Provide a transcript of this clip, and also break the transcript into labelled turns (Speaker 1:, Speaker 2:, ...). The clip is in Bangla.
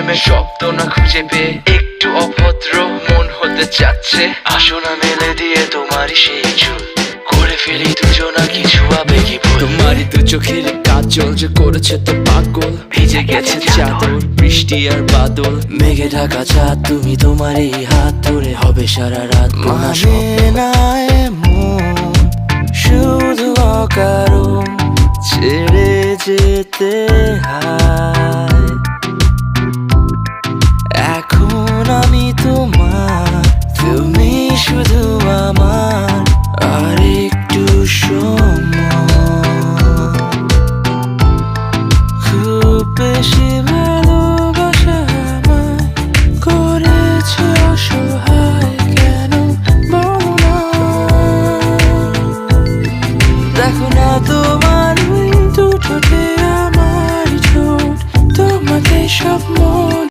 Speaker 1: প্রেমের শব্দ না খুঁজে পেয়ে একটু অভদ্র মন হতে চাচ্ছে। আসো না মেলে দিয়ে তোমারই সেই চুল, করে ফেলি দুজনা কিছু আবেগী ভুল। তোমারই দু চোখের কাজল যে করেছে তো পাগল, ভিজে গেছে চাদর বৃষ্টি আর বাদল। মেঘে ঢাকা চাঁদ তুমি তোমারই হাত ধরে হবে সারা রাত। মানে না এমন শুধু অকারণ ছেড়ে যেতে হয়। এখন আমি তোমার, তুমি শুধু আমার। আর একটু সময়, খুব বেশি ভালোবাসা আমায় করেছে অসহায়, কেন বলো না? দেখো না তোমার ওই দুটোতে আমার ঠোঁট, তোমাকে সব মন